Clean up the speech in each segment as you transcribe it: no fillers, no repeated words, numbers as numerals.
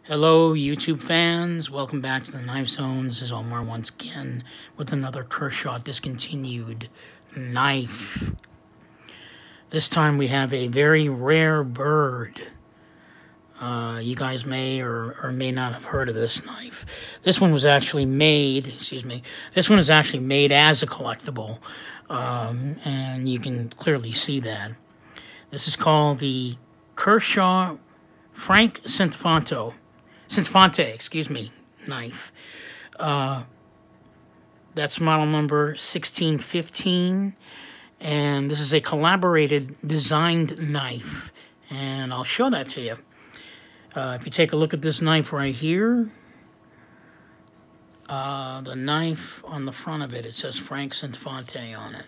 Hello, YouTube fans. Welcome back to the Knife Zone. This is Omar once again with another Kershaw Discontinued knife. This time we have a very rare bird. You guys may or may not have heard of this knife. This one was actually made, this one is actually made as a collectible, and you can clearly see that. This is called the Kershaw Frank Centofante, knife. That's model number 1615, and this is a collaborated designed knife, and I'll show that to you. If you take a look at this knife right here, the knife on the front of it, it says Frank Centofante on it.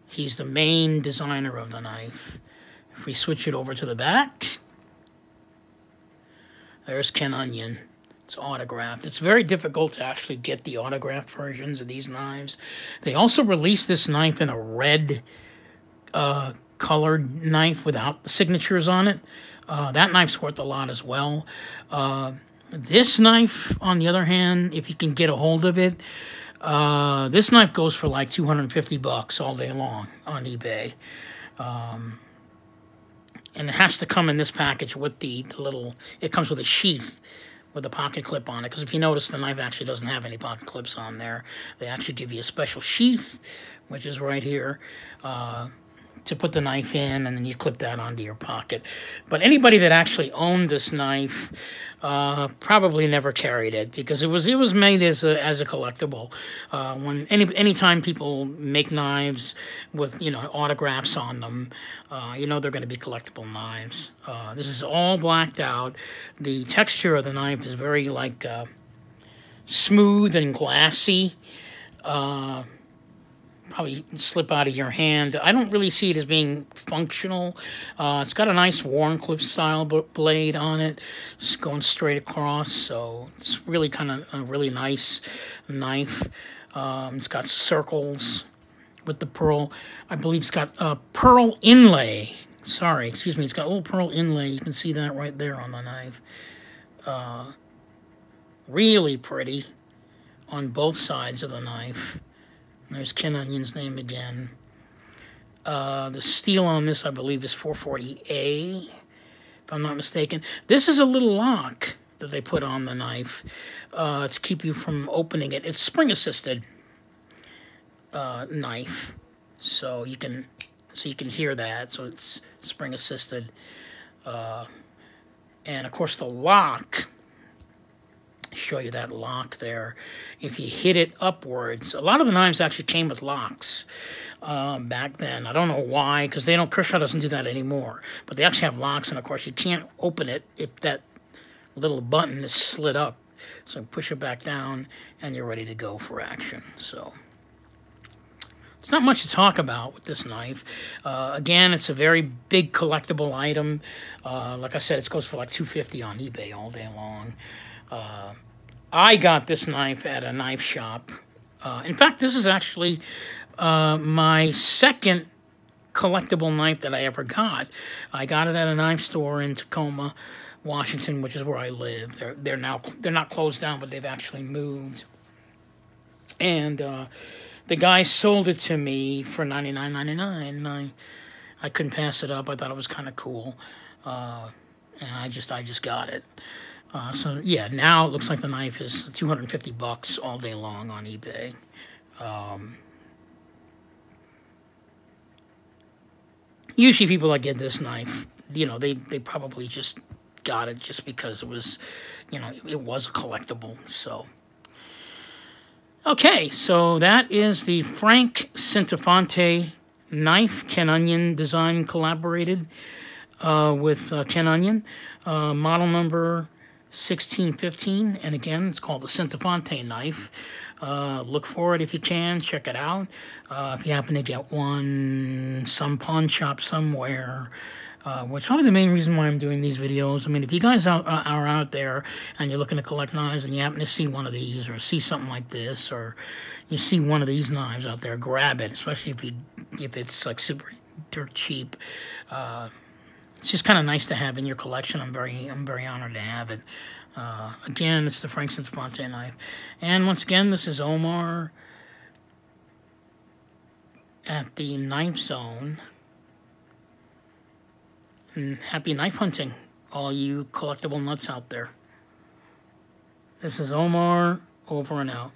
He's the main designer of the knife. If we switch it over to the back, there's Ken Onion. It's autographed. It's very difficult to actually get the autographed versions of these knives. They also released this knife in a red colored knife without the signatures on it. That knife's worth a lot as well. This knife, on the other hand, if you can get a hold of it, this knife goes for like $250 all day long on eBay. And it has to come in this package with the little, it comes with a sheath with a pocket clip on it. Because if you notice, the knife actually doesn't have any pocket clips on there. They actually give you a special sheath, which is right here, to put the knife in, and then you clip that onto your pocket. But anybody that actually owned this knife probably never carried it, because it was made as a collectible. Anytime people make knives with autographs on them, they're going to be collectible knives. This is all blacked out. The texture of the knife is very smooth and glassy. Probably slip out of your hand. I don't really see it as being functional. It's got a nice Warncliffe style blade on it, just going straight across, so it's really kind of a really nice knife. It's got circles with the pearl. I believe it's got a pearl inlay. It's got a little pearl inlay. You can see that right there on the knife. Really pretty on both sides of the knife. There's Ken Onion's name again. The steel on this, I believe, is 440A, if I'm not mistaken. This is a little lock that they put on the knife to keep you from opening it. It's spring-assisted knife, so you can hear that. So it's spring-assisted, and of course the lock. Show you that lock there. If you hit it upwards, a lot of the knives actually came with locks back then. I don't know why, because Kershaw doesn't do that anymore. But they actually have locks, and of course you can't open it if that little button is slid up. So push it back down, and you're ready to go for action. So it's not much to talk about with this knife. Again, it's a very big collectible item. Like I said, it goes for like $250 on eBay all day long. I got this knife at a knife shop. In fact, this is actually my second collectible knife that I ever got. I got it at a knife store in Tacoma, Washington, which is where I live. They're not closed down, but they've actually moved. And the guy sold it to me for $99.99, and I couldn't pass it up. I thought it was kind of cool, and I just got it. So yeah, now it looks like the knife is $250 all day long on eBay. Usually people that get this knife, they probably just got it just because it was, it was a collectible. So okay, so that is the Frank Centofante knife, Ken Onion design collaborated with Ken Onion, model number 1615, and again, it's called the Centofante knife. Look for it if you can. Check it out. If you happen to get one, some pawn shop somewhere, which is probably the main reason why I'm doing these videos. I mean, if you guys are out there and you're looking to collect knives and you happen to see one of these or see something like this, or you see one of these knives out there, grab it, especially if it's like super dirt cheap. it's just kind of nice to have in your collection. I'm very honored to have it. Again, it's the Frank Centofante knife. And once again, this is Omar at the Knife Zone. And happy knife hunting, all you collectible nuts out there. This is Omar, over and out.